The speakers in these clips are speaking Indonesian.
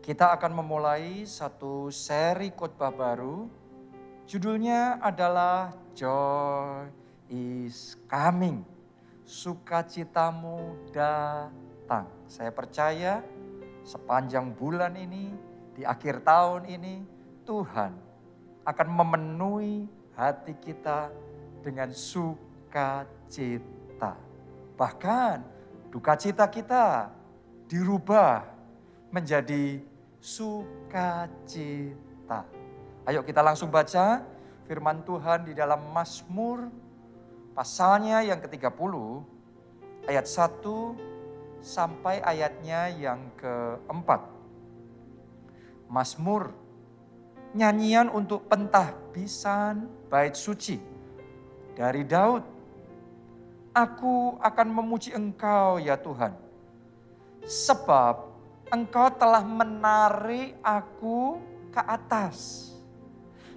Kita akan memulai satu seri khotbah baru. Judulnya adalah Joy is Coming. Sukacitamu datang. Saya percaya sepanjang bulan ini, di akhir tahun ini, Tuhan akan memenuhi hati kita dengan sukacita. Bahkan duka cita kita dirubah menjadi sukacita. Ayo kita langsung baca firman Tuhan di dalam Mazmur pasalnya yang ke-30 ayat 1 sampai ayatnya yang ke-4. Mazmur, nyanyian untuk pentahbisan bait suci dari Daud. Aku akan memuji Engkau ya Tuhan, sebab Engkau telah menarik aku ke atas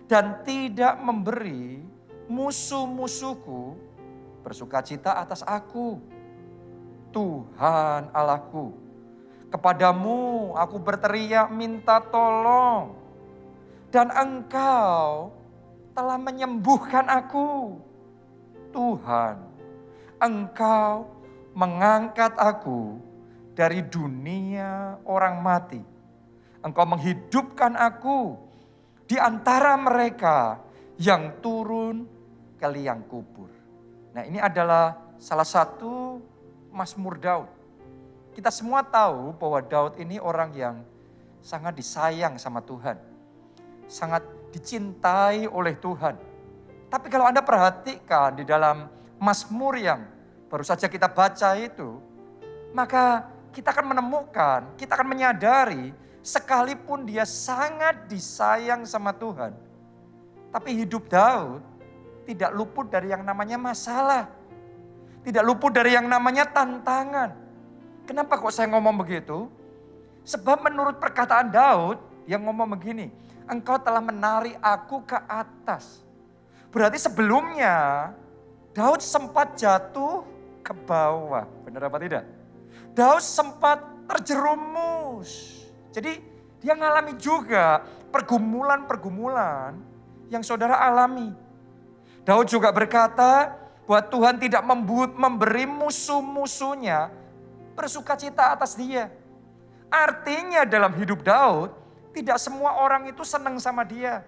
dan tidak memberi musuh-musuhku bersukacita atas aku. Tuhan Allahku, kepadamu aku berteriak minta tolong dan Engkau telah menyembuhkan aku. Tuhan, Engkau mengangkat aku dari dunia orang mati. Engkau menghidupkan aku di antara mereka yang turun ke liang kubur. Nah, ini adalah salah satu Mazmur Daud. Kita semua tahu bahwa Daud ini orang yang sangat disayang sama Tuhan. Sangat dicintai oleh Tuhan. Tapi kalau Anda perhatikan di dalam Mazmur yang baru saja kita baca itu, maka kita akan menemukan, kita akan menyadari sekalipun dia sangat disayang sama Tuhan. Tapi hidup Daud tidak luput dari yang namanya masalah. Tidak luput dari yang namanya tantangan. Kenapa kok saya ngomong begitu? Sebab menurut perkataan Daud yang ngomong begini, Engkau telah menarik aku ke atas. Berarti sebelumnya Daud sempat jatuh ke bawah. Benar apa tidak? Daud sempat terjerumus. Jadi dia ngalami juga pergumulan-pergumulan yang saudara alami. Daud juga berkata bahwa Tuhan tidak memberi musuh-musuhnya bersukacita atas dia. Artinya dalam hidup Daud, tidak semua orang itu senang sama dia.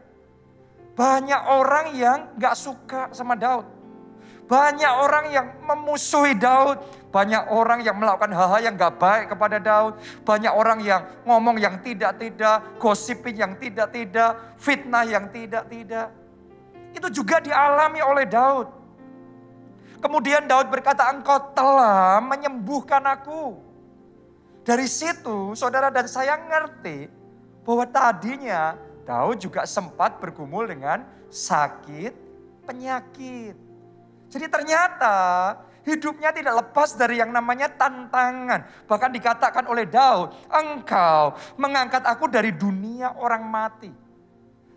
Banyak orang yang gak suka sama Daud. Banyak orang yang memusuhi Daud. Banyak orang yang melakukan hal-hal yang gak baik kepada Daud. Banyak orang yang ngomong yang tidak-tidak. Gosipin yang tidak-tidak. Fitnah yang tidak-tidak. Itu juga dialami oleh Daud. Kemudian Daud berkata, Engkau telah menyembuhkan aku. Dari situ saudara dan saya ngerti bahwa tadinya Daud juga sempat bergumul dengan sakit, penyakit. Jadi ternyata hidupnya tidak lepas dari yang namanya tantangan. Bahkan dikatakan oleh Daud, Engkau mengangkat aku dari dunia orang mati.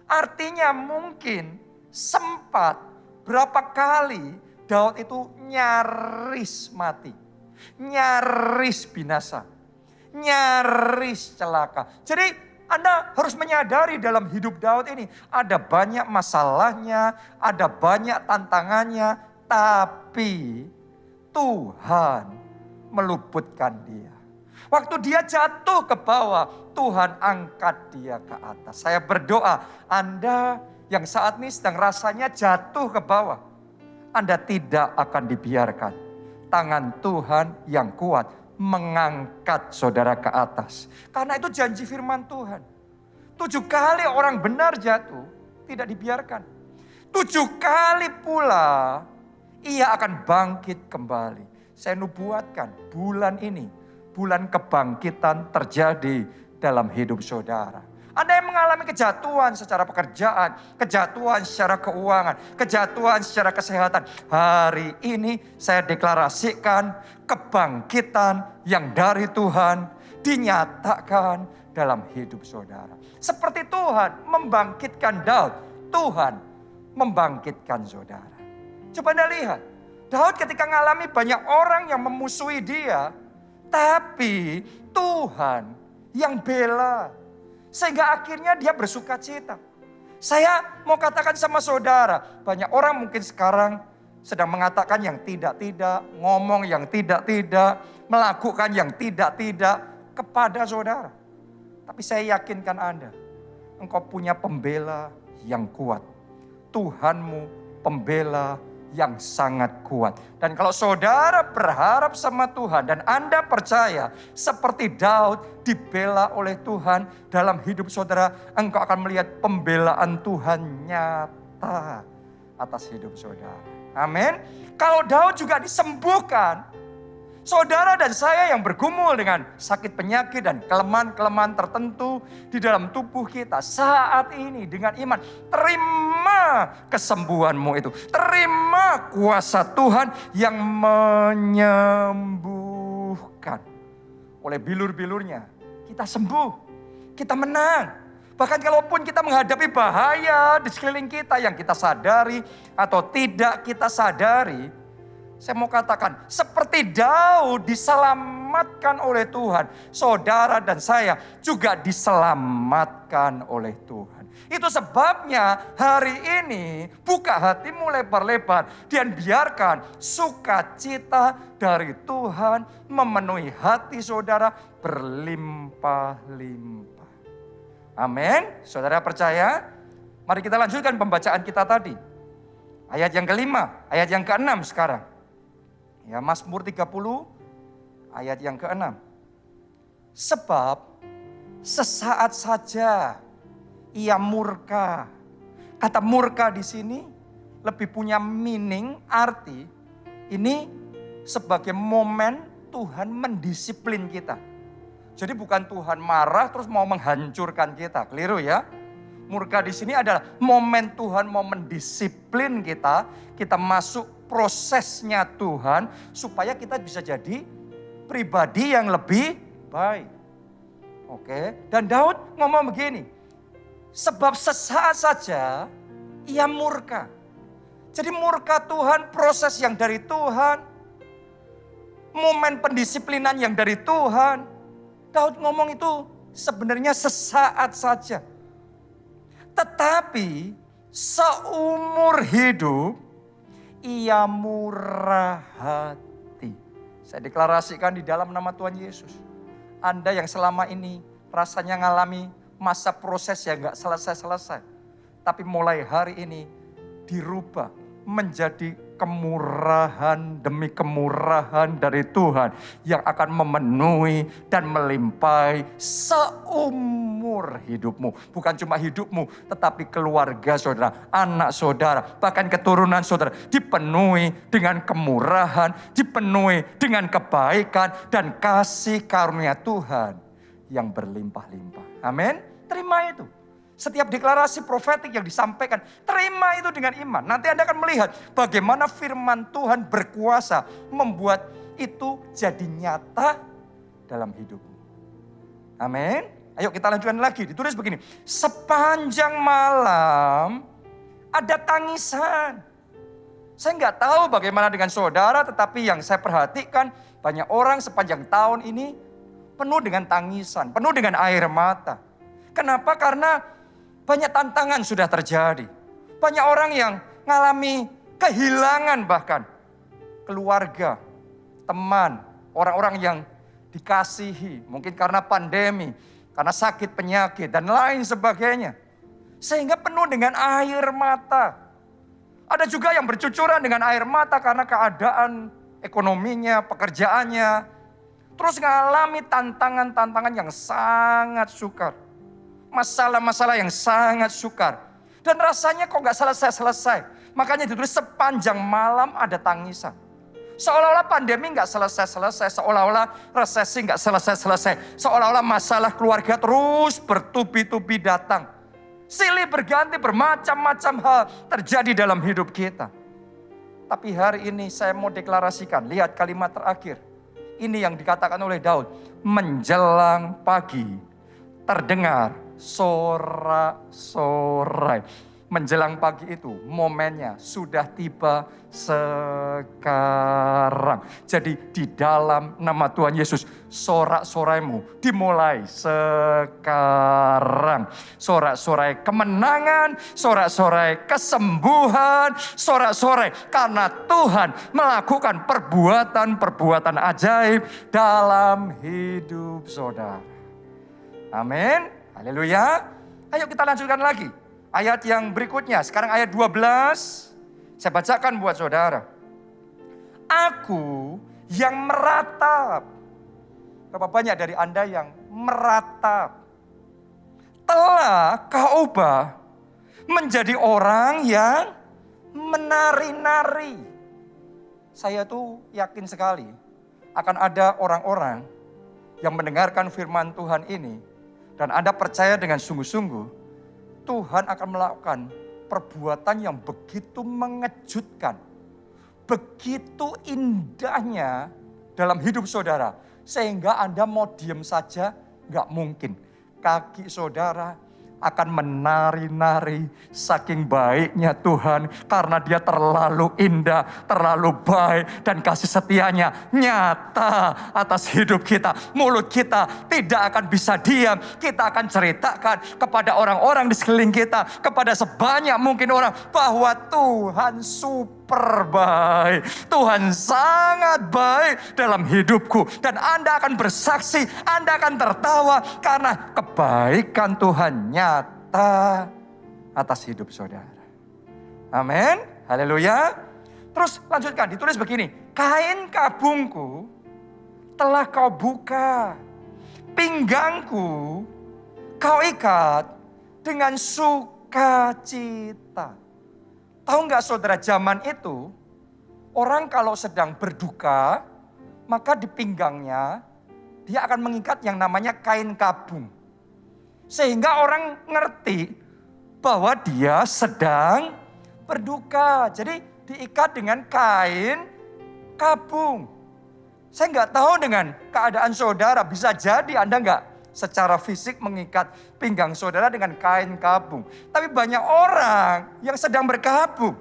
Artinya mungkin sempat berapa kali Daud itu nyaris mati. Nyaris binasa. Nyaris celaka. Jadi Anda harus menyadari dalam hidup Daud ini ada banyak masalahnya, ada banyak tantangannya, tapi Tuhan meluputkan dia. Waktu dia jatuh ke bawah, Tuhan angkat dia ke atas. Saya berdoa, Anda yang saat ini sedang rasanya jatuh ke bawah, Anda tidak akan dibiarkan. Tangan Tuhan yang kuat mengangkat saudara ke atas. Karena itu janji firman Tuhan. 7 kali orang benar jatuh, tidak dibiarkan. 7 kali pula ia akan bangkit kembali. Saya nubuatkan bulan ini, bulan kebangkitan terjadi dalam hidup saudara. Anda yang mengalami kejatuhan secara pekerjaan, kejatuhan secara keuangan, kejatuhan secara kesehatan. Hari ini saya deklarasikan kebangkitan yang dari Tuhan dinyatakan dalam hidup saudara. Seperti Tuhan membangkitkan Daud, Tuhan membangkitkan saudara. Coba Anda lihat, Daud ketika mengalami banyak orang yang memusuhi dia, tapi Tuhan yang bela. Sehingga akhirnya dia bersuka cita. Saya mau katakan sama saudara, banyak orang mungkin sekarang sedang mengatakan yang tidak-tidak, ngomong yang tidak-tidak, melakukan yang tidak-tidak kepada saudara. Tapi saya yakinkan Anda, engkau punya pembela yang kuat. Tuhanmu pembela yang sangat kuat. Dan kalau saudara berharap sama Tuhan dan Anda percaya seperti Daud dibela oleh Tuhan dalam hidup saudara, engkau akan melihat pembelaan Tuhan nyata atas hidup saudara. Amin. Kalau Daud juga disembuhkan, saudara dan saya yang bergumul dengan sakit penyakit dan kelemahan-kelemahan tertentu di dalam tubuh kita saat ini dengan iman, terima kesembuhanmu itu. Terima kuasa Tuhan yang menyembuhkan. Oleh bilur-bilurnya kita sembuh, kita menang. Bahkan kalaupun kita menghadapi bahaya di sekeliling kita yang kita sadari atau tidak kita sadari, saya mau katakan, seperti Daud diselamatkan oleh Tuhan, saudara dan saya juga diselamatkan oleh Tuhan. Itu sebabnya hari ini buka hatimu lebar-lebar dan biarkan sukacita dari Tuhan memenuhi hati saudara berlimpah-limpah. Amin. Saudara percaya? Mari kita lanjutkan pembacaan kita tadi. Ayat yang kelima, ayat yang keenam sekarang. Ya, Mazmur 30 ayat yang ke-6. Sebab sesaat saja ia murka. Kata murka di sini lebih punya meaning, arti. Ini sebagai momen Tuhan mendisiplin kita. Jadi bukan Tuhan marah terus mau menghancurkan kita. Keliru ya. Murka di sini adalah momen Tuhan mau mendisiplin kita. Kita masuk prosesnya Tuhan supaya kita bisa jadi pribadi yang lebih baik. Oke, dan Daud ngomong begini, sebab sesaat saja ia murka. Jadi murka Tuhan, proses yang dari Tuhan, momen pendisiplinan yang dari Tuhan. Daud ngomong itu sebenarnya sesaat saja. Tetapi seumur hidup ia murah hati. Saya deklarasikan di dalam nama Tuhan Yesus. Anda yang selama ini rasanya ngalami masa proses yang gak selesai-selesai. Tapi mulai hari ini dirubah menjadi kemurahan demi kemurahan dari Tuhan. Yang akan memenuhi dan melimpahi seumur hidupmu. Bukan cuma hidupmu, tetapi keluarga saudara, anak saudara, bahkan keturunan saudara. Dipenuhi dengan kemurahan, dipenuhi dengan kebaikan dan kasih karunia Tuhan yang berlimpah-limpah. Amin. Terima itu. Setiap deklarasi profetik yang disampaikan, terima itu dengan iman. Nanti Anda akan melihat bagaimana firman Tuhan berkuasa membuat itu jadi nyata dalam hidupmu. Amin. Ayo kita lanjutkan lagi. Ditulis begini. Sepanjang malam ada tangisan. Saya nggak tahu bagaimana dengan saudara, tetapi yang saya perhatikan banyak orang sepanjang tahun ini penuh dengan tangisan, penuh dengan air mata. Kenapa? Karena banyak tantangan sudah terjadi. Banyak orang yang mengalami kehilangan bahkan. Keluarga, teman, orang-orang yang dikasihi. Mungkin karena pandemi, karena sakit penyakit dan lain sebagainya. Sehingga penuh dengan air mata. Ada juga yang bercucuran dengan air mata karena keadaan ekonominya, pekerjaannya. Terus mengalami tantangan-tantangan yang sangat sukar. Masalah-masalah yang sangat sukar. Dan rasanya kok gak selesai-selesai. Makanya ditulis sepanjang malam ada tangisan. Seolah-olah pandemi gak selesai-selesai. Seolah-olah resesi gak selesai-selesai. Seolah-olah masalah keluarga terus bertubi-tubi datang. Silih berganti, bermacam-macam hal terjadi dalam hidup kita. Tapi hari ini saya mau deklarasikan. Lihat kalimat terakhir. Ini yang dikatakan oleh Daud. Menjelang pagi terdengar sorak-sorai. menjelang pagi itu, momennya sudah tiba sekarang. Jadi di dalam nama Tuhan Yesus, sorak-soraimu dimulai sekarang. Sorak-sorai kemenangan, sorak-sorai kesembuhan, sorak-sorai karena Tuhan melakukan perbuatan-perbuatan ajaib dalam hidup saudara. Amin. Haleluya. Ayo kita lanjutkan lagi. Ayat yang berikutnya, sekarang ayat 12, saya bacakan buat saudara. Aku yang meratap. Berapa banyak dari Anda yang meratap? Telah kau ubah menjadi orang yang menari-nari. Saya tuh yakin sekali akan ada orang-orang yang mendengarkan firman Tuhan ini. Dan Anda percaya dengan sungguh-sungguh, Tuhan akan melakukan perbuatan yang begitu mengejutkan. Begitu indahnya dalam hidup saudara. Sehingga Anda mau diam saja, gak mungkin. Kaki saudara akan menari-nari saking baiknya Tuhan. Karena dia terlalu indah, terlalu baik. Dan kasih setianya nyata atas hidup kita. Mulut kita tidak akan bisa diam. Kita akan ceritakan kepada orang-orang di sekeliling kita. Kepada sebanyak mungkin orang bahwa Tuhan super baik. Tuhan sangat baik dalam hidupku. Dan Anda akan bersaksi, Anda akan tertawa. Karena kebaikan Tuhan nyata atas hidup saudara. Amin. Haleluya. Terus lanjutkan, ditulis begini. Kain kabungku telah kau buka. Pinggangku kau ikat dengan sukacita. Tahu nggak saudara, zaman itu orang kalau sedang berduka, maka di pinggangnya dia akan mengikat yang namanya kain kabung. Sehingga orang ngerti bahwa dia sedang berduka. Jadi diikat dengan kain kabung. Saya nggak tahu dengan keadaan saudara, bisa jadi Anda nggak secara fisik mengikat pinggang saudara dengan kain kabung. Tapi banyak orang yang sedang berkabung.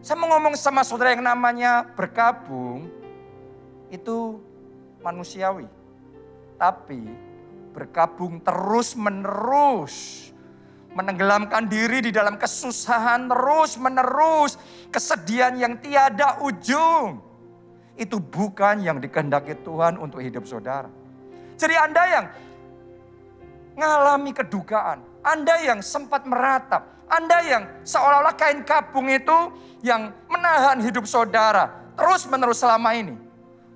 Saya mau ngomong sama saudara yang namanya berkabung, itu manusiawi. Tapi berkabung terus-menerus, menenggelamkan diri di dalam kesusahan terus-menerus, kesedihan yang tiada ujung. Itu bukan yang dikehendaki Tuhan untuk hidup saudara. Jadi Anda yang mengalami kedukaan, Anda yang sempat meratap, Anda yang seolah-olah kain kabung itu yang menahan hidup saudara terus-menerus selama ini.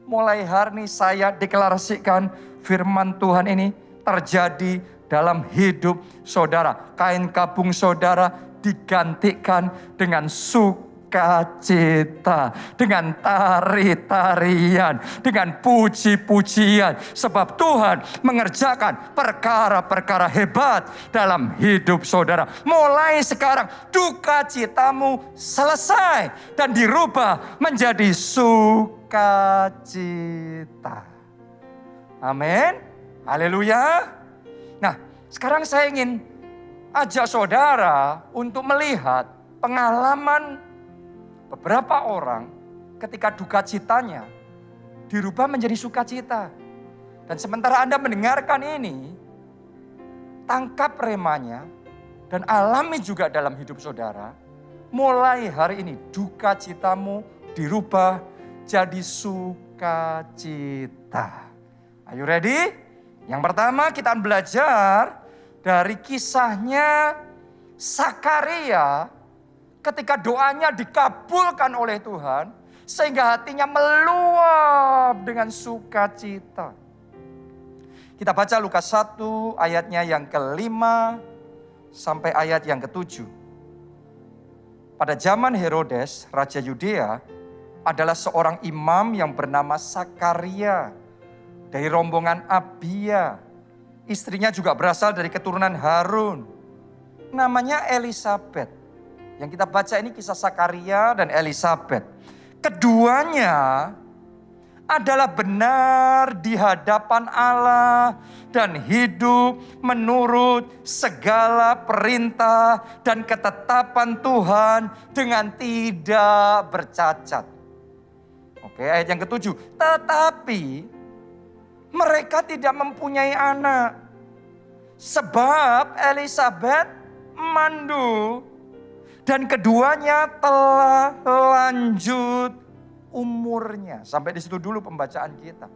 Mulai hari ini saya deklarasikan firman Tuhan ini terjadi dalam hidup saudara. Kain kabung saudara digantikan dengan sukacita, dengan tari-tarian, dengan puji-pujian. Sebab Tuhan mengerjakan perkara-perkara hebat dalam hidup saudara. Mulai sekarang duka citamu selesai dan dirubah menjadi sukacita. Amin. Haleluya. Nah, sekarang saya ingin ajak saudara untuk melihat pengalaman beberapa orang ketika duka citanya dirubah menjadi sukacita. Dan sementara Anda mendengarkan ini, tangkap remanya dan alami juga dalam hidup saudara. Mulai hari ini duka citamu dirubah jadi sukacita. Are you ready? Yang pertama kita akan belajar dari kisahnya Sakaria ketika doanya dikabulkan oleh Tuhan sehingga hatinya meluap dengan sukacita. Kita baca Lukas 1 ayatnya yang ke-5 sampai ayat yang ke-7. Pada zaman Herodes, Raja Yudea, adalah seorang imam yang bernama Sakaria dari rombongan Abia. Istrinya juga berasal dari keturunan Harun. Namanya Elisabet. Yang kita baca ini kisah Sakaria dan Elisabet. Keduanya adalah benar di hadapan Allah dan hidup menurut segala perintah dan ketetapan Tuhan dengan tidak bercacat. Oke, ayat yang ketujuh. Tetapi mereka tidak mempunyai anak, sebab Elisabet mandu dan keduanya telah lanjut umurnya. Sampai di situ dulu pembacaan kita.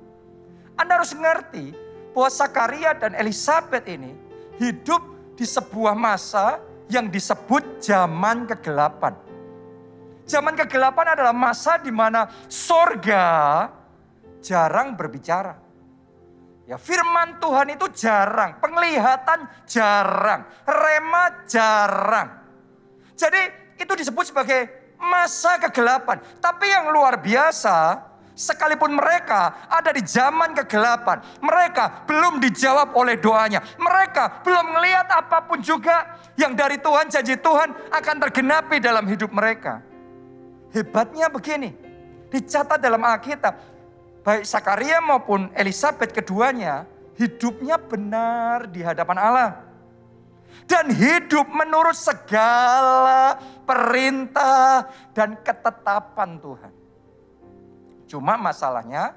Anda harus mengerti bahwa Sakaria dan Elisabet ini hidup di sebuah masa yang disebut zaman kegelapan. Zaman kegelapan adalah masa di mana sorga jarang berbicara. Ya, firman Tuhan itu jarang, penglihatan jarang, rema jarang. Jadi itu disebut sebagai masa kegelapan. Tapi yang luar biasa, sekalipun mereka ada di zaman kegelapan, mereka belum dijawab oleh doanya. Mereka belum melihat apapun juga yang dari Tuhan, janji Tuhan akan tergenapi dalam hidup mereka. Hebatnya begini, dicatat dalam Alkitab, baik Sakaria maupun Elisabet keduanya hidupnya benar di hadapan Allah. Dan hidup menurut segala perintah dan ketetapan Tuhan. Cuma masalahnya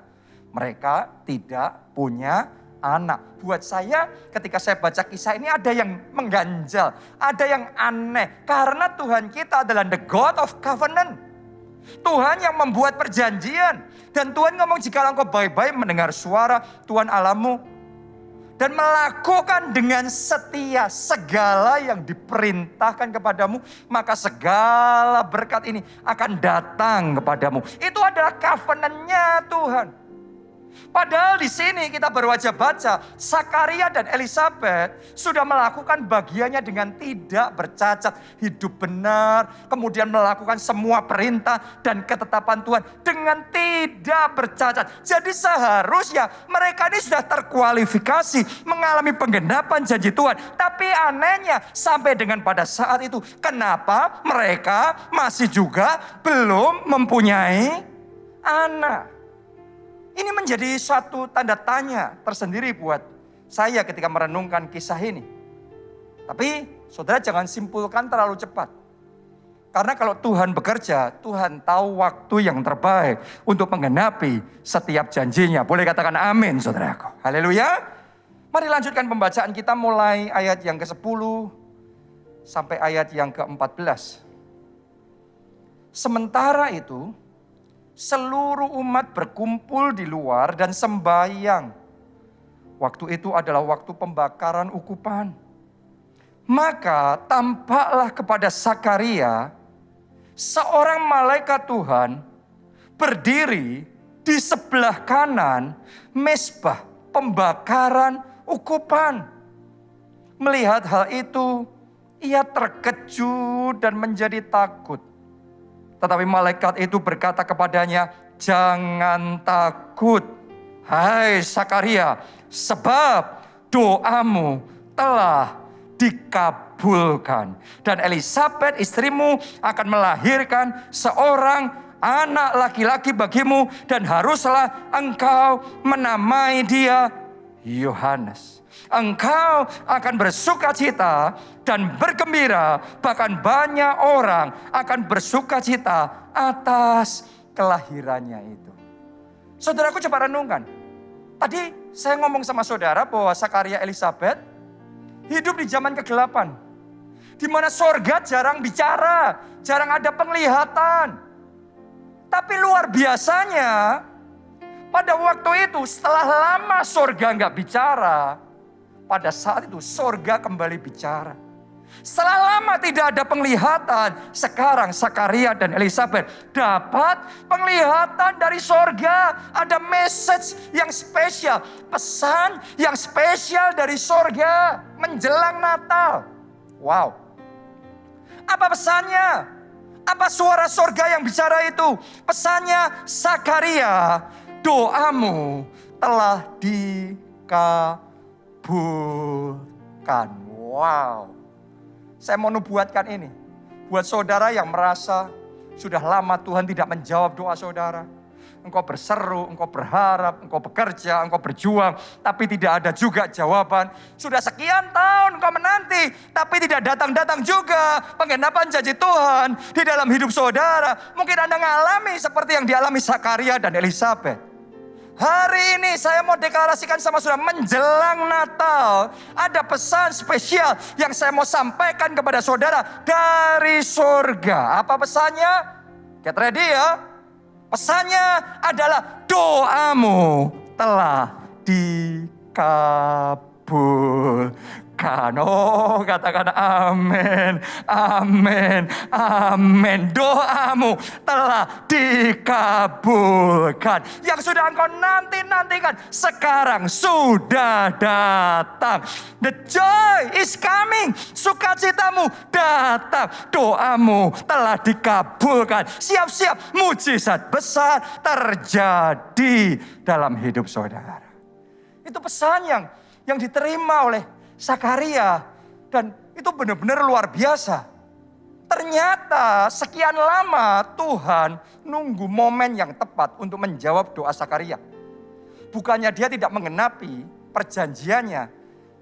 mereka tidak punya anak. Buat saya ketika saya baca kisah ini ada yang mengganjal, ada yang aneh. Karena Tuhan kita adalah the God of covenant. Tuhan yang membuat perjanjian. Dan Tuhan ngomong, jika engkau baik-baik mendengar suara Tuhan Allahmu dan melakukan dengan setia segala yang diperintahkan kepadamu, maka segala berkat ini akan datang kepadamu. Itu adalah covenant-nya Tuhan. Padahal di sini kita baru aja baca, Sakaria dan Elisabet sudah melakukan bagiannya dengan tidak bercacat, hidup benar, kemudian melakukan semua perintah dan ketetapan Tuhan dengan tidak bercacat. Jadi seharusnya mereka ini sudah terkualifikasi mengalami penggenapan janji Tuhan. Tapi anehnya sampai dengan pada saat itu, kenapa mereka masih juga belum mempunyai anak? Ini menjadi suatu tanda tanya tersendiri buat saya ketika merenungkan kisah ini. Tapi saudara jangan simpulkan terlalu cepat. Karena kalau Tuhan bekerja, Tuhan tahu waktu yang terbaik untuk menggenapi setiap janjinya. Boleh katakan amin saudaraku. Haleluya. Mari lanjutkan pembacaan kita mulai ayat yang ke-10 sampai ayat yang ke-14. Sementara itu, seluruh umat berkumpul di luar dan sembahyang. Waktu itu adalah waktu pembakaran ukupan. Maka tampaklah kepada Sakaria seorang malaikat Tuhan berdiri di sebelah kanan mezbah pembakaran ukupan. Melihat hal itu, ia terkejut dan menjadi takut. Tetapi malaikat itu berkata kepadanya, jangan takut, hai Sakaria, sebab doamu telah dikabulkan. Dan Elisabet istrimu akan melahirkan seorang anak laki-laki bagimu, dan haruslah engkau menamai dia Yohanes. Engkau akan bersuka cita dan bergembira, bahkan banyak orang akan bersuka cita atas kelahirannya itu. Saudaraku, coba renungkan. Tadi saya ngomong sama saudara bahwa Sakaria Elisabet hidup di zaman kegelapan, di mana sorga jarang bicara, jarang ada penglihatan. Tapi luar biasanya, pada waktu itu setelah lama sorga nggak bicara, pada saat itu sorga kembali bicara. Setelah lama tidak ada penglihatan, sekarang Sakaria dan Elisabet dapat penglihatan dari sorga. Ada message yang spesial, pesan yang spesial dari sorga menjelang Natal. Wow. Apa pesannya? Apa suara sorga yang bicara itu? Pesannya, Sakaria, doamu telah dikabulkan. Wow. Saya mau nubuatkan ini. Buat saudara yang merasa sudah lama Tuhan tidak menjawab doa saudara. engkau berseru, engkau berharap, engkau bekerja, engkau berjuang, tapi tidak ada juga jawaban. Sudah sekian tahun engkau menanti, tapi tidak datang-datang juga penggenapan janji Tuhan di dalam hidup saudara. Mungkin Anda mengalami seperti yang dialami Zakaria dan Elisabet. Hari ini saya mau deklarasikan sama saudara, menjelang Natal ada pesan spesial yang saya mau sampaikan kepada saudara dari surga. Apa pesannya? Get ready ya. Pesannya adalah doamu telah dikabulkan. Oh, katakan amin, amin, amin. Doamu telah dikabulkan. Yang sudah engkau nantikan sekarang sudah datang. The joy is coming. Sukacitamu datang. Doamu telah dikabulkan. Siap-siap mujizat besar terjadi dalam hidup saudara. Itu pesan yang diterima oleh Zakaria, dan itu benar-benar luar biasa. Ternyata sekian lama Tuhan nunggu momen yang tepat untuk menjawab doa Zakaria. Bukannya dia tidak menggenapi perjanjiannya,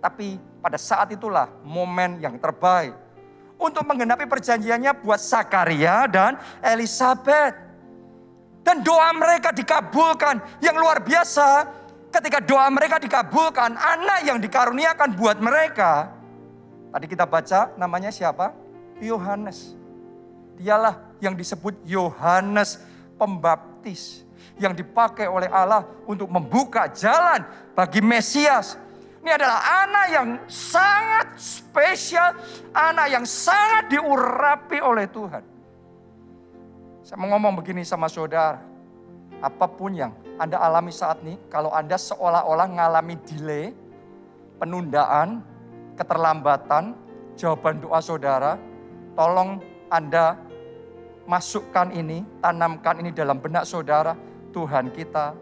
tapi pada saat itulah momen yang terbaik untuk menggenapi perjanjiannya buat Zakaria dan Elisabet. Dan doa mereka dikabulkan yang luar biasa. Ketika doa mereka dikabulkan, anak yang dikaruniakan buat mereka, tadi kita baca namanya siapa? Yohanes. Dialah yang disebut Yohanes Pembaptis, yang dipakai oleh Allah untuk membuka jalan bagi Mesias. Ini adalah anak yang sangat spesial, anak yang sangat diurapi oleh Tuhan. Saya mau ngomong begini sama saudara, apapun yang Anda alami saat ini, kalau Anda seolah-olah mengalami delay, penundaan, keterlambatan, jawaban doa saudara, tolong Anda masukkan ini, tanamkan ini dalam benak saudara. Tuhan kita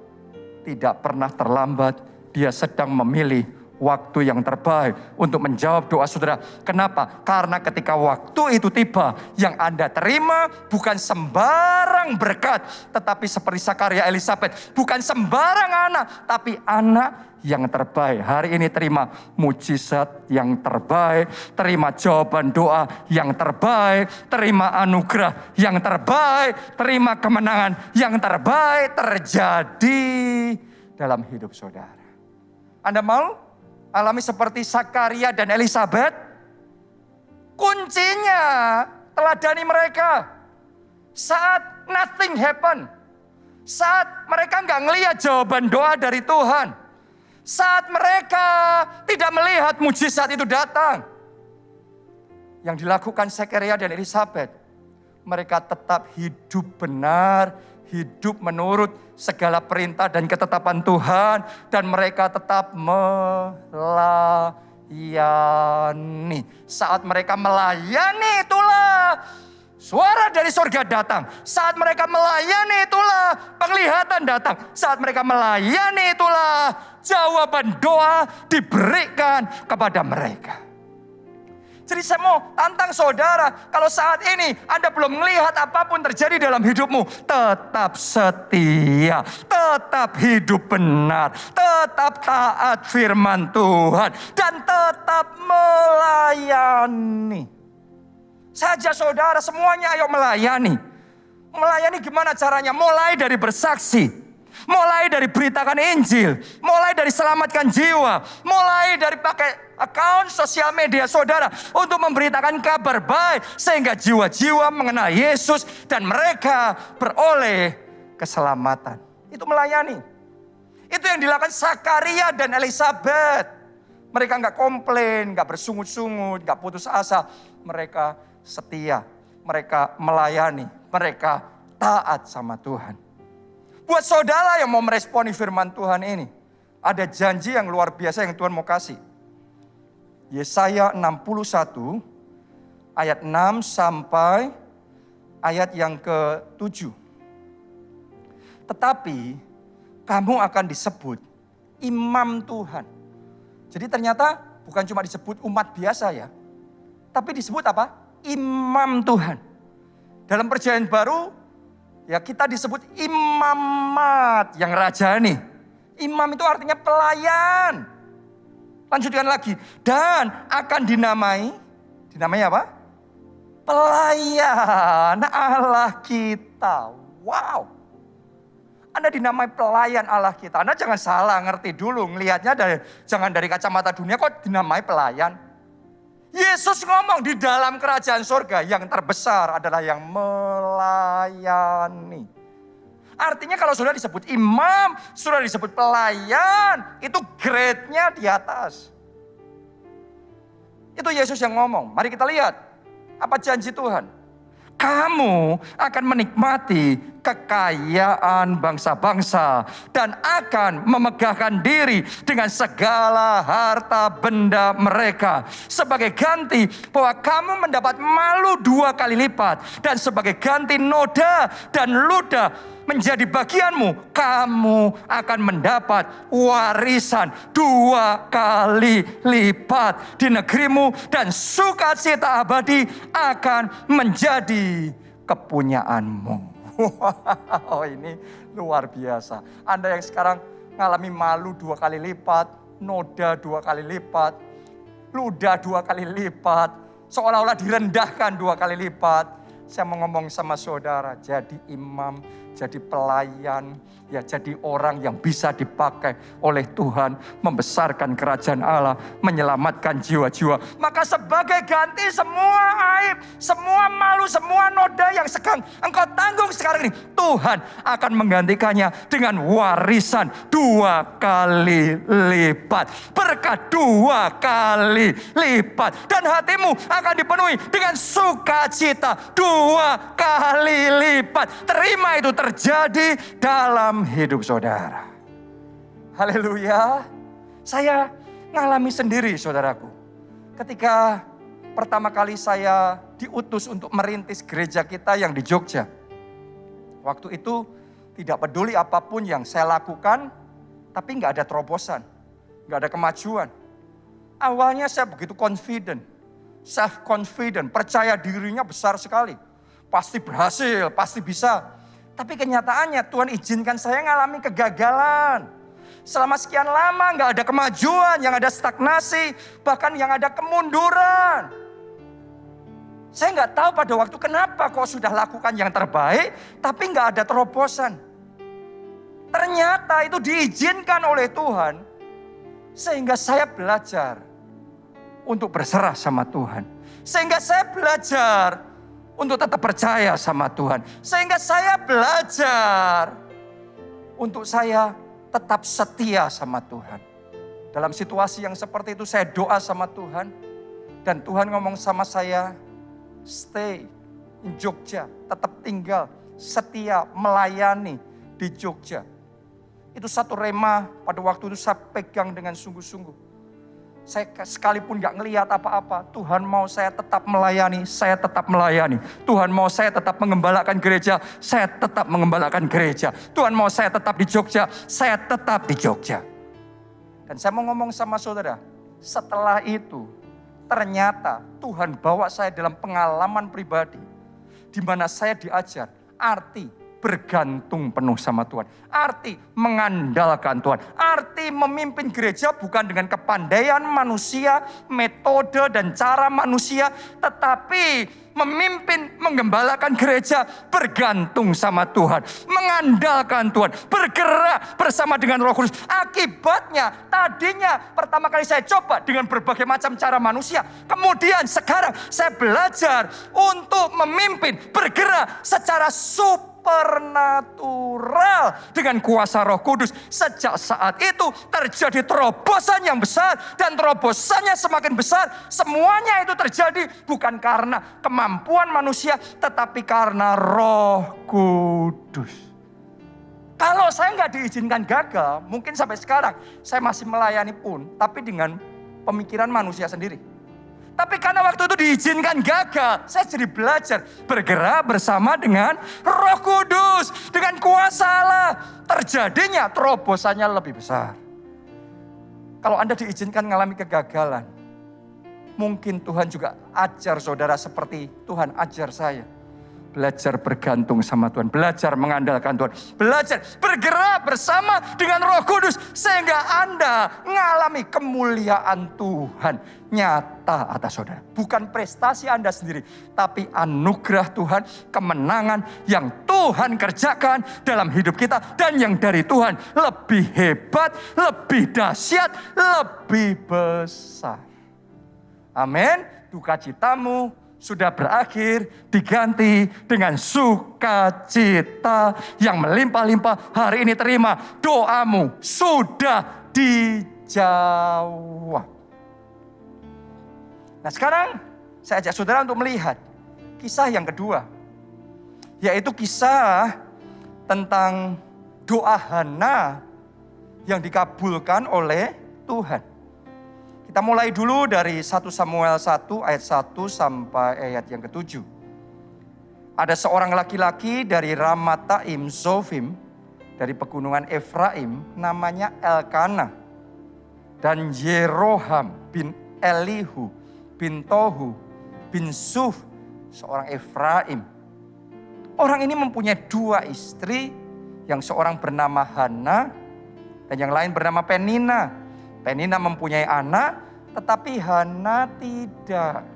tidak pernah terlambat, Dia sedang memilih waktu yang terbaik untuk menjawab doa saudara. Kenapa? Karena ketika waktu itu tiba, yang Anda terima bukan sembarang berkat, tetapi seperti Zakaria Elisabet, bukan sembarang anak, tapi anak yang terbaik. Hari ini terima mujizat yang terbaik, terima jawaban doa yang terbaik, terima anugerah yang terbaik, terima kemenangan yang terbaik terjadi dalam hidup saudara. Anda mau alami seperti Zakaria dan Elisabet? Kuncinya teladani mereka. Saat nothing happen. Saat mereka nggak ngelihat jawaban doa dari Tuhan. Saat mereka tidak melihat mujizat itu datang. Yang dilakukan Zakaria dan Elisabet, mereka tetap hidup benar, hidup menurut segala perintah dan ketetapan Tuhan, dan mereka tetap melayani. Saat mereka melayani, itulah suara dari surga datang. Saat mereka melayani, itulah penglihatan datang. Saat mereka melayani, itulah jawaban doa diberikan kepada mereka. Jadi saya mau tantang saudara, kalau saat ini Anda belum melihat apapun terjadi dalam hidupmu, tetap setia, tetap hidup benar, tetap taat firman Tuhan, dan tetap melayani. Saja saudara, semuanya ayo melayani. Melayani gimana caranya? Mulai dari bersaksi, mulai dari beritakan Injil, mulai dari selamatkan jiwa, mulai dari pakai akun sosial media saudara untuk memberitakan kabar baik sehingga jiwa-jiwa mengenal Yesus dan mereka beroleh keselamatan. Itu melayani. Itu yang dilakukan Zakaria dan Elisabet. Mereka nggak komplain, nggak bersungut-sungut, nggak putus asa. Mereka setia, mereka melayani, mereka taat sama Tuhan. Buat saudara yang mau meresponi firman Tuhan ini, ada janji yang luar biasa yang Tuhan mau kasih. Yesaya 61 ayat 6 sampai ayat yang ke-7. Tetapi kamu akan disebut imam Tuhan. Jadi ternyata bukan cuma disebut umat biasa ya, tapi disebut apa? Imam Tuhan. Dalam perjanjian baru, Ya, kita disebut imamat yang rajani. Imam itu artinya pelayan. Lanjutkan lagi. Dan akan dinamai apa? Pelayan Allah kita. Wow. Anda dinamai pelayan Allah kita. Anda jangan salah ngerti dulu. Ngelihatnya jangan dari kacamata dunia kok dinamai pelayan. Yesus ngomong di dalam kerajaan surga yang terbesar adalah yang melayani. Artinya kalau sudah disebut imam, sudah disebut pelayan, itu grade-nya di atas. Itu Yesus yang ngomong. Mari kita lihat apa janji Tuhan. Kamu akan menikmati kekayaan bangsa-bangsa dan akan memegahkan diri dengan segala harta benda mereka. Sebagai ganti bahwa kamu mendapat malu 2 kali lipat. Dan sebagai ganti noda dan ludah menjadi bagianmu, kamu akan mendapat warisan 2 kali lipat di negerimu dan sukacita abadi akan menjadi kepunyaanmu. Wow, ini luar biasa. Anda yang sekarang ngalami malu 2 kali lipat, noda 2 kali lipat, ludah 2 kali lipat, seolah-olah direndahkan 2 kali lipat. Saya mau ngomong sama saudara, jadi imam, jadi pelayan, ya jadi orang yang bisa dipakai oleh Tuhan, membesarkan kerajaan Allah, menyelamatkan jiwa-jiwa. Maka sebagai ganti semua aib, semua malu, semua noda yang sedang engkau tanggung sekarang ini, Tuhan akan menggantikannya dengan warisan 2 kali lipat. Berkat 2 kali lipat. Dan hatimu akan dipenuhi dengan sukacita 2 kali lipat. Terima itu terjadi dalam hidup saudara. Haleluya. Saya ngalami sendiri saudaraku. Ketika pertama kali saya diutus untuk merintis gereja kita yang di Jogja. Waktu itu tidak peduli apapun yang saya lakukan, tapi gak ada terobosan, gak ada kemajuan. Awalnya saya begitu confident, self-confident, percaya dirinya besar sekali. Pasti berhasil, pasti bisa. Tapi kenyataannya Tuhan izinkan saya ngalami kegagalan. Selama sekian lama gak ada kemajuan, yang ada stagnasi, bahkan yang ada kemunduran. Saya gak tahu pada waktu kenapa kok sudah lakukan yang terbaik, tapi gak ada terobosan. Ternyata itu diizinkan oleh Tuhan, sehingga saya belajar untuk berserah sama Tuhan. Sehingga saya belajar untuk tetap percaya sama Tuhan. Sehingga saya belajar untuk saya tetap setia sama Tuhan. Dalam situasi yang seperti itu saya doa sama Tuhan. Dan Tuhan ngomong sama saya, stay in Jogja. Tetap tinggal, setia, melayani di Jogja. Itu satu rema pada waktu itu saya pegang dengan sungguh-sungguh. Saya sekalipun gak ngelihat apa-apa, Tuhan mau saya tetap melayani, saya tetap melayani. Tuhan mau saya tetap mengembalakan gereja, saya tetap mengembalakan gereja. Tuhan mau saya tetap di Jogja, saya tetap di Jogja. Dan saya mau ngomong sama saudara, setelah itu ternyata Tuhan bawa saya dalam pengalaman pribadi, di mana saya diajar arti bergantung penuh sama Tuhan. Arti mengandalkan Tuhan. Arti memimpin gereja bukan dengan kepandaian manusia, metode dan cara manusia. Tetapi memimpin, menggembalakan gereja bergantung sama Tuhan. Mengandalkan Tuhan. Bergerak bersama dengan Roh Kudus. Akibatnya tadinya pertama kali saya coba dengan berbagai macam cara manusia. Kemudian sekarang saya belajar untuk memimpin, bergerak secara supernatural dengan kuasa Roh Kudus. Sejak saat itu terjadi terobosan yang besar dan terobosannya semakin besar. Semuanya itu terjadi bukan karena kemampuan manusia tetapi karena Roh Kudus. Kalau saya nggak diizinkan gagal, mungkin sampai sekarang saya masih melayani pun, tapi dengan pemikiran manusia sendiri. Tapi karena waktu itu diizinkan gagal, saya jadi belajar bergerak bersama dengan Roh Kudus. Dengan kuasa Allah, terjadinya terobosannya lebih besar. Kalau Anda diizinkan mengalami kegagalan, mungkin Tuhan juga ajar saudara seperti Tuhan ajar saya. Belajar bergantung sama Tuhan, belajar mengandalkan Tuhan, belajar bergerak bersama dengan Roh Kudus sehingga Anda mengalami kemuliaan Tuhan nyata atas saudara. Bukan prestasi Anda sendiri, tapi anugerah Tuhan, kemenangan yang Tuhan kerjakan dalam hidup kita dan yang dari Tuhan lebih hebat, lebih dahsyat, lebih besar. Amin. Duka citamu sudah berakhir, diganti dengan sukacita yang melimpah-limpah. Hari ini terima, doamu sudah dijawab. Nah sekarang saya ajak saudara untuk melihat kisah yang kedua. Yaitu kisah tentang doa Hana yang dikabulkan oleh Tuhan. Kita mulai dulu dari 1 Samuel 1 ayat 1 sampai ayat yang ke-7. Ada seorang laki-laki dari Ramataim Zofim, dari pegunungan Efraim, namanya Elkanah. Dan Yeroham bin Elihu bin Tohu bin Suf, seorang Efraim. Orang ini mempunyai 2 istri, yang seorang bernama Hana dan yang lain bernama Penina. Penina mempunyai anak, tetapi Hana tidak.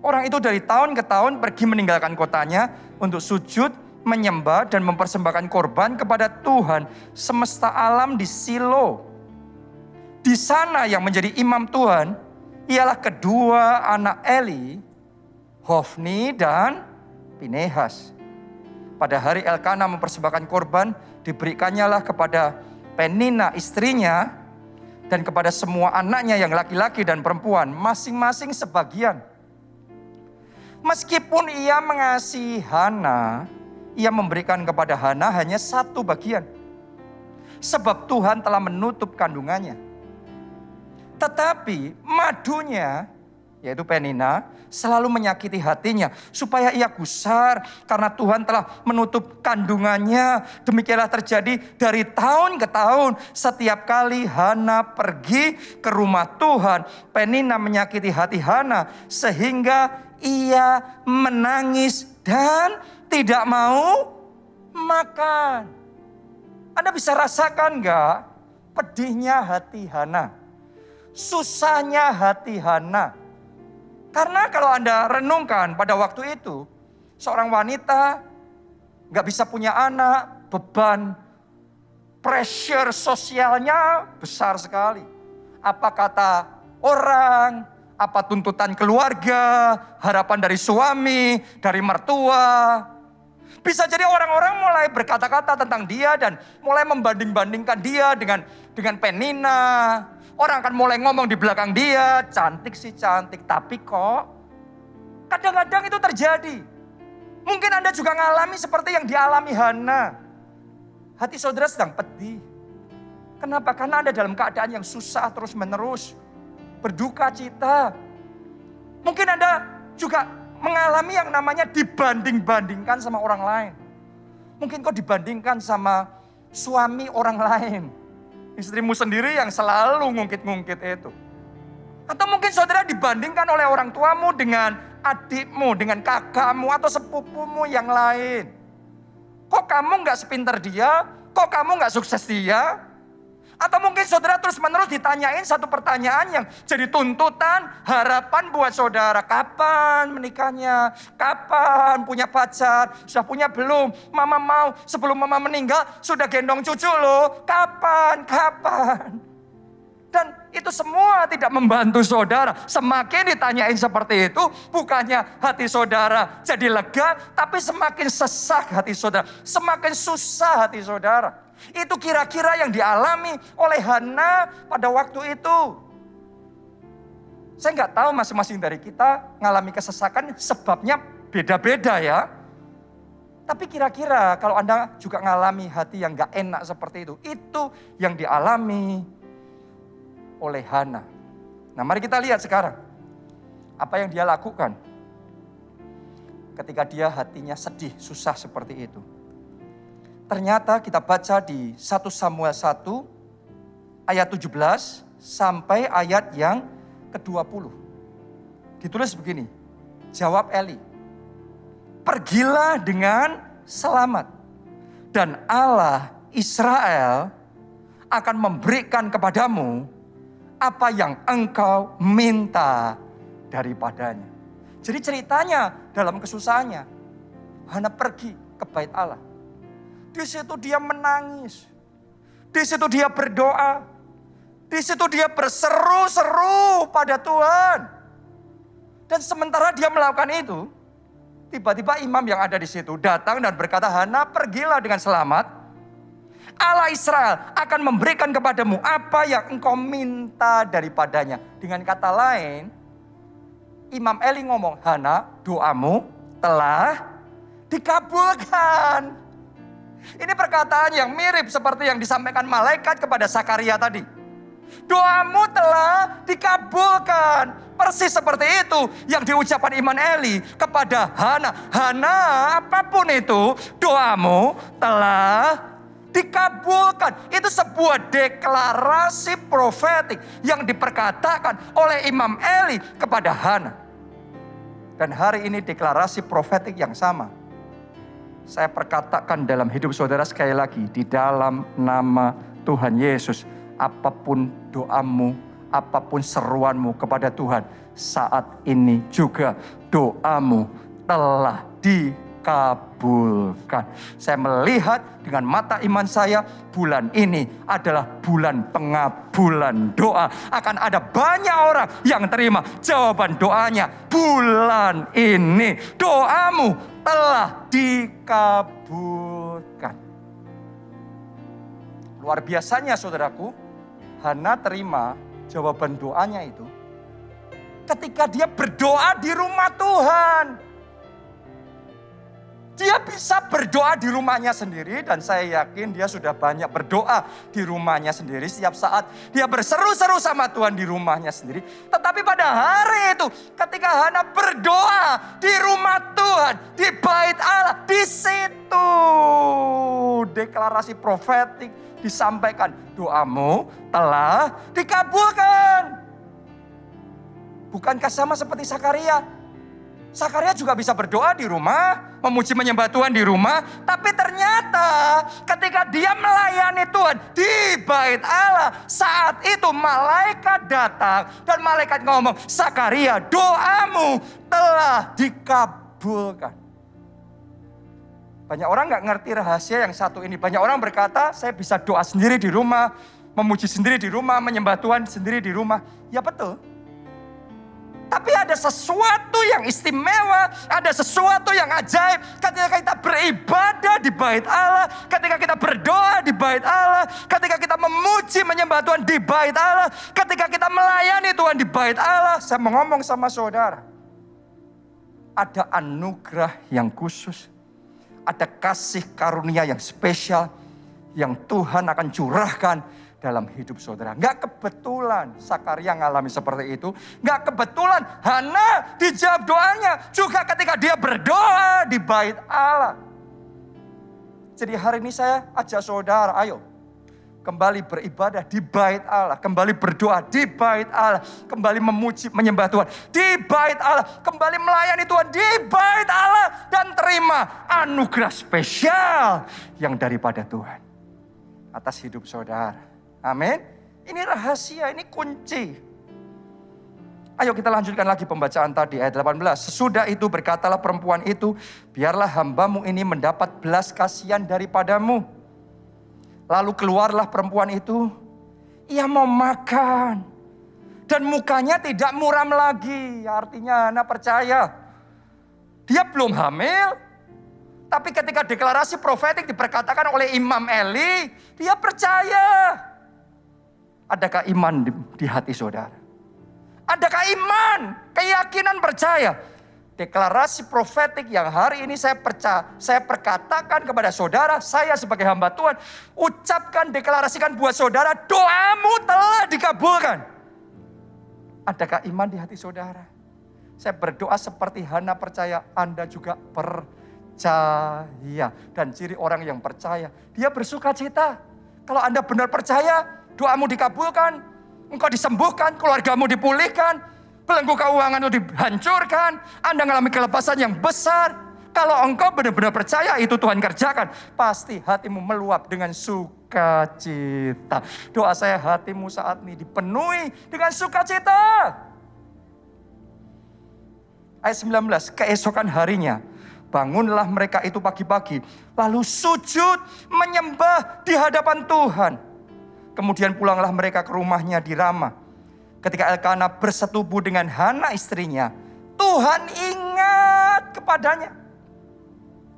Orang itu dari tahun ke tahun pergi meninggalkan kotanya untuk sujud, menyembah dan mempersembahkan korban kepada Tuhan semesta alam di Silo. Di sana yang menjadi imam Tuhan ialah kedua anak Eli, Hofni dan Pinehas. Pada hari Elkanah mempersembahkan korban, diberikannya kepada Penina istrinya dan kepada semua anaknya yang laki-laki dan perempuan, masing-masing sebagian. Meskipun ia mengasihi Hana, ia memberikan kepada Hana hanya 1 bagian. Sebab Tuhan telah menutup kandungannya. Tetapi madunya, yaitu Penina, selalu menyakiti hatinya supaya ia gusar karena Tuhan telah menutup kandungannya. Demikianlah terjadi dari tahun ke tahun. Setiap kali Hana pergi ke rumah Tuhan, Penina menyakiti hati Hana sehingga ia menangis dan tidak mau makan. Anda bisa rasakan enggak pedihnya hati Hana? Susahnya hati Hana. Karena kalau Anda renungkan pada waktu itu, seorang wanita gak bisa punya anak, beban, pressure sosialnya besar sekali. Apa kata orang, apa tuntutan keluarga, harapan dari suami, dari mertua. Bisa jadi orang-orang mulai berkata-kata tentang dia dan mulai membanding-bandingkan dia dengan Penina. Orang akan mulai ngomong di belakang dia, cantik sih cantik, tapi kok kadang-kadang itu terjadi. Mungkin Anda juga mengalami seperti yang dialami Hana. Hati saudara sedang pedih. Kenapa? Karena Anda dalam keadaan yang susah terus-menerus, berduka cita. Mungkin Anda juga mengalami yang namanya dibanding-bandingkan sama orang lain. Mungkin kau dibandingkan sama suami orang lain. Istrimu sendiri yang selalu ngungkit-ngungkit itu. Atau mungkin saudara dibandingkan oleh orang tuamu dengan adikmu, dengan kakakmu atau sepupumu yang lain. Kok kamu gak sepintar dia? Kok kamu gak sukses dia? Atau mungkin saudara terus-menerus ditanyain satu pertanyaan yang jadi tuntutan, harapan buat saudara. Kapan menikahnya? Kapan punya pacar? Sudah punya belum? Mama mau sebelum mama meninggal sudah gendong cucu loh. Kapan? Dan itu semua tidak membantu saudara. Semakin ditanyain seperti itu, bukannya hati saudara jadi lega, tapi semakin sesak hati saudara. Semakin susah hati saudara. Itu kira-kira yang dialami oleh Hana pada waktu itu. Saya nggak tahu masing-masing dari kita mengalami kesesakan, sebabnya beda-beda ya. Tapi kira-kira kalau Anda juga mengalami hati yang nggak enak seperti itu yang dialami oleh Hana. Nah mari kita lihat sekarang apa yang dia lakukan ketika dia hatinya sedih, susah seperti itu. Ternyata kita baca di 1 Samuel 1 ayat 17 sampai ayat yang ke-20. Ditulis begini, jawab Eli, pergilah dengan selamat. Dan Allah Israel akan memberikan kepadamu apa yang engkau minta daripadanya. Jadi ceritanya dalam kesusahannya, Hana pergi ke bait Allah. Di situ dia menangis. Di situ dia berdoa. Di situ dia berseru-seru pada Tuhan. Dan sementara dia melakukan itu, tiba-tiba imam yang ada di situ datang dan berkata, Hana pergilah dengan selamat. Allah Israel akan memberikan kepadamu apa yang engkau minta daripadanya. Dengan kata lain, Imam Eli ngomong, Hana, doamu telah dikabulkan. Ini perkataan yang mirip seperti yang disampaikan malaikat kepada Sakaria tadi. Doamu telah dikabulkan. Persis seperti itu yang diucapkan Imam Eli kepada Hana. Hana, apapun itu, doamu telah dikabulkan. Itu sebuah deklarasi profetik yang diperkatakan oleh Imam Eli kepada Hana. Dan hari ini deklarasi profetik yang sama saya perkatakan dalam hidup saudara sekali lagi, di dalam nama Tuhan Yesus. Apapun doamu, apapun seruanmu kepada Tuhan, saat ini juga doamu telah dikabulkan. Saya melihat dengan mata iman saya, bulan ini adalah bulan pengabulan doa. Akan ada banyak orang yang terima jawaban doanya. Bulan ini doamu telah dikabulkan. Luar biasanya saudaraku, Hana terima jawaban doanya itu ketika dia berdoa di rumah Tuhan. Dia bisa berdoa di rumahnya sendiri, dan saya yakin dia sudah banyak berdoa di rumahnya sendiri. Setiap saat dia berseru-seru sama Tuhan di rumahnya sendiri. Tetapi pada hari itu ketika Hana berdoa di rumah Tuhan, di bait Allah, di situ deklarasi profetik disampaikan, doamu telah dikabulkan. Bukankah sama seperti Sakaria? Sakaria juga bisa berdoa di rumah, memuji menyembah Tuhan di rumah. Tapi ternyata ketika dia melayani Tuhan di bait Allah, saat itu malaikat datang dan malaikat ngomong, Sakaria, doamu telah dikabulkan. Banyak orang gak ngerti rahasia yang satu ini. Banyak orang berkata, saya bisa doa sendiri di rumah, memuji sendiri di rumah, menyembah Tuhan sendiri di rumah. Ya betul. Tapi ada sesuatu yang istimewa, ada sesuatu yang ajaib ketika kita beribadah di bait Allah, ketika kita berdoa di bait Allah, ketika kita memuji menyembah Tuhan di bait Allah, ketika kita melayani Tuhan di bait Allah. Saya mau ngomong sama saudara, ada anugerah yang khusus, ada kasih karunia yang spesial yang Tuhan akan curahkan dalam hidup saudara. Gak kebetulan Sakaria ngalami seperti itu. Gak kebetulan Hana dijawab doanya juga ketika dia berdoa di bait Allah. Jadi hari ini saya ajak saudara, ayo kembali beribadah di bait Allah, kembali berdoa di bait Allah, kembali memuji menyembah Tuhan di bait Allah, kembali melayani Tuhan di bait Allah, dan terima anugerah spesial yang daripada Tuhan atas hidup saudara. Amin. Ini rahasia, ini kunci. Ayo kita lanjutkan lagi pembacaan tadi ayat 18. Sesudah itu berkatalah perempuan itu, biarlah hambamu ini mendapat belas kasihan daripadamu. Lalu keluarlah perempuan itu, ia mau makan. Dan mukanya tidak muram lagi. Artinya Hana percaya. Dia belum hamil. Tapi ketika deklarasi profetik diperkatakan oleh Imam Eli, dia percaya. Adakah iman di hati saudara? Adakah iman, keyakinan, percaya? Deklarasi profetik yang hari ini saya perkatakan kepada saudara, saya sebagai hamba Tuhan, ucapkan, deklarasikan buat saudara, doamu telah dikabulkan. Adakah iman di hati saudara? Saya berdoa seperti Hana percaya, Anda juga percaya. Dan ciri orang yang percaya, dia bersuka cita. Kalau Anda benar percaya, doamu dikabulkan, engkau disembuhkan, keluargamu dipulihkan, belenggu keuanganmu dihancurkan, Anda mengalami kelepasan yang besar, Kalau engkau benar-benar percaya itu Tuhan kerjakan, pasti hatimu meluap dengan sukacita. Doa saya hatimu saat ini dipenuhi dengan sukacita. Ayat 19, keesokan harinya bangunlah mereka itu pagi-pagi, lalu sujud menyembah di hadapan Tuhan. Kemudian pulanglah mereka ke rumahnya di Rama. Ketika Elkana bersetubuh dengan Hana istrinya, Tuhan ingat kepadanya.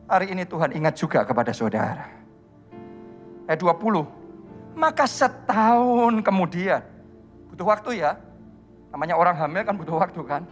Hari ini Tuhan ingat juga kepada saudara. Ayat 20, maka setahun kemudian, butuh waktu ya, namanya orang hamil kan butuh waktu kan.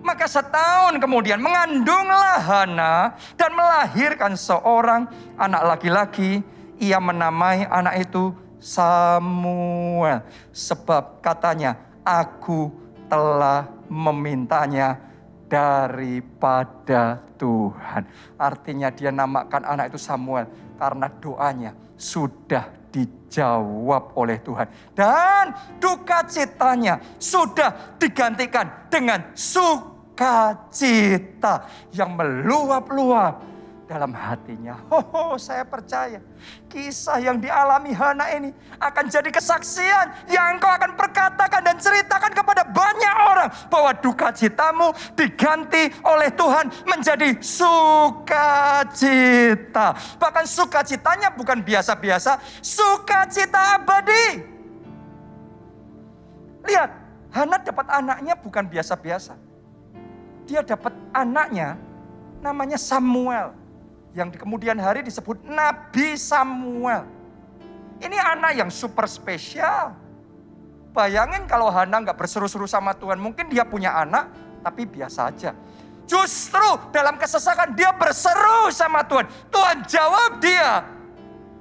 Maka setahun kemudian mengandunglah Hana dan melahirkan seorang anak laki-laki. Ia menamai anak itu Samuel. Sebab katanya, aku telah memintanya daripada Tuhan. Artinya dia namakan anak itu Samuel karena doanya sudah dijawab oleh Tuhan. Dan duka citanya sudah digantikan dengan sukacita yang meluap-luap dalam hatinya. Saya percaya kisah yang dialami Hana ini akan jadi kesaksian yang engkau akan perkatakan dan ceritakan kepada banyak orang bahwa duka citamu diganti oleh Tuhan menjadi sukacita. Bahkan sukacitanya bukan biasa-biasa, sukacita abadi. Lihat, Hana dapat anaknya bukan biasa-biasa. Dia dapat anaknya namanya Samuel, yang di kemudian hari disebut Nabi Samuel. Ini anak yang super spesial. Bayangin kalau Hana gak berseru-seru sama Tuhan. Mungkin dia punya anak, tapi biasa aja. Justru dalam kesesakan dia berseru sama Tuhan. Tuhan jawab dia.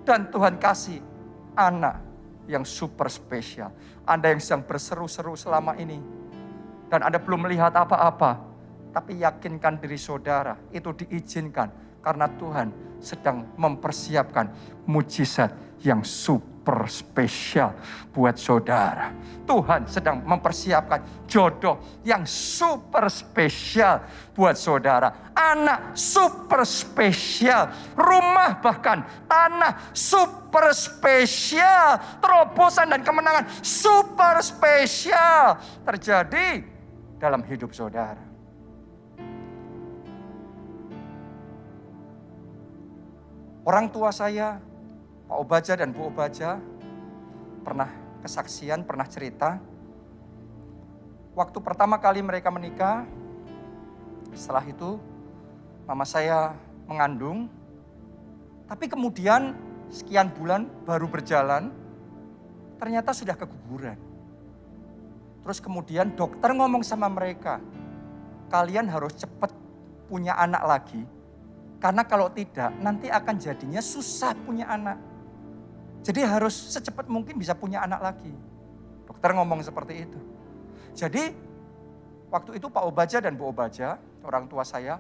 Dan Tuhan kasih anak yang super spesial. Anda yang sedang berseru-seru selama ini. Dan Anda belum melihat apa-apa. Tapi yakinkan diri saudara, itu diizinkan. Karena Tuhan sedang mempersiapkan mujizat yang super spesial buat saudara. Tuhan sedang mempersiapkan jodoh yang super spesial buat saudara. Anak super spesial. Rumah bahkan tanah super spesial. Terobosan dan kemenangan super spesial terjadi dalam hidup saudara. Orang tua saya, Pak Obaja dan Bu Obaja, pernah kesaksian, pernah cerita. Waktu pertama kali mereka menikah, setelah itu mama saya mengandung. Tapi kemudian sekian bulan baru berjalan, ternyata sudah keguguran. Terus kemudian dokter ngomong sama mereka, kalian harus cepat punya anak lagi. Karena kalau tidak, nanti akan jadinya susah punya anak. Jadi harus secepat mungkin bisa punya anak lagi. Dokter ngomong seperti itu. Jadi, waktu itu Pak Obaja dan Bu Obaja, orang tua saya,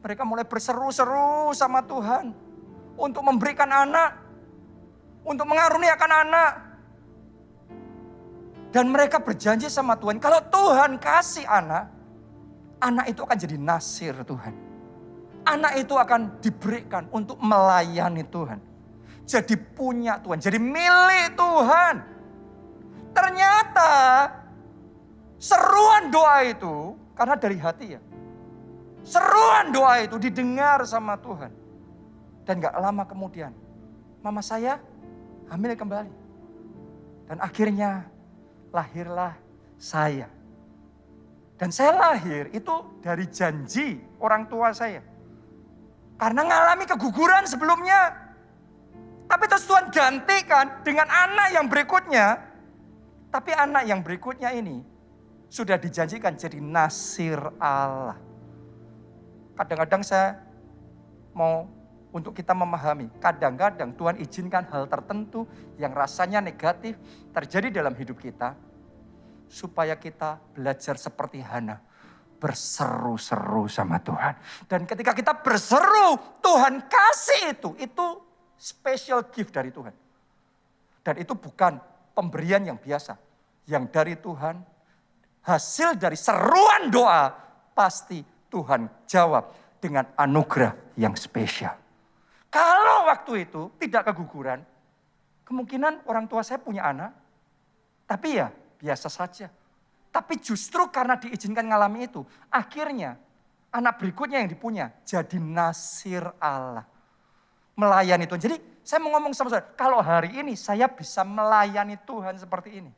mereka mulai berseru-seru sama Tuhan. Untuk memberikan anak. Untuk mengaruniakan anak. Dan mereka berjanji sama Tuhan, kalau Tuhan kasih anak, anak itu akan jadi nasir Tuhan. Anak itu akan diberikan untuk melayani Tuhan. Jadi punya Tuhan, jadi milik Tuhan. Ternyata seruan doa itu, karena dari hati ya. Seruan doa itu didengar sama Tuhan. Dan gak lama kemudian, mama saya hamil kembali. Dan akhirnya lahirlah saya. Dan saya lahir itu dari janji orang tua saya. Karena ngalami keguguran sebelumnya. Tapi terus Tuhan gantikan dengan anak yang berikutnya. Tapi anak yang berikutnya ini sudah dijanjikan jadi nasir Allah. Kadang-kadang saya mau untuk kita memahami. Kadang-kadang Tuhan izinkan hal tertentu yang rasanya negatif terjadi dalam hidup kita. Supaya kita belajar seperti Hana. Berseru-seru sama Tuhan. Dan ketika kita berseru, Tuhan kasih itu special gift dari Tuhan. Dan itu bukan pemberian yang biasa. Yang dari Tuhan, hasil dari seruan doa, pasti Tuhan jawab dengan anugerah yang spesial. Kalau waktu itu tidak keguguran, kemungkinan orang tua saya punya anak, tapi ya biasa saja. Tapi justru karena diizinkan ngalami itu, akhirnya anak berikutnya yang dipunya jadi nasir Allah. Melayani Tuhan. Jadi saya mau ngomong sama saudara, kalau hari ini saya bisa melayani Tuhan seperti ini.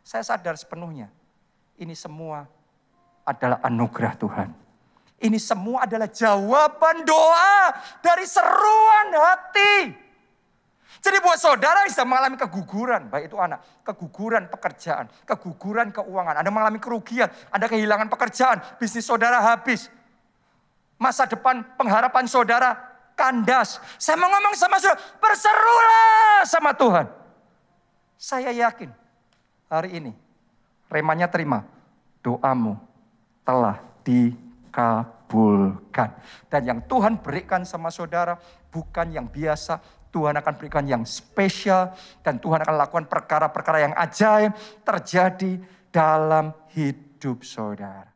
Saya sadar sepenuhnya, ini semua adalah anugerah Tuhan. Ini semua adalah jawaban doa dari seruan hati. Jadi buat saudara yang sedang mengalami keguguran, baik itu anak, keguguran pekerjaan, keguguran keuangan, Anda mengalami kerugian, Anda kehilangan pekerjaan, bisnis saudara habis. Masa depan pengharapan saudara kandas. Saya mau ngomong sama saudara, berserulah sama Tuhan. Saya yakin hari ini remanya terima, doamu telah dikabulkan. Dan yang Tuhan berikan sama saudara bukan yang biasa, Tuhan akan berikan yang spesial dan Tuhan akan lakukan perkara-perkara yang ajaib terjadi dalam hidup saudara.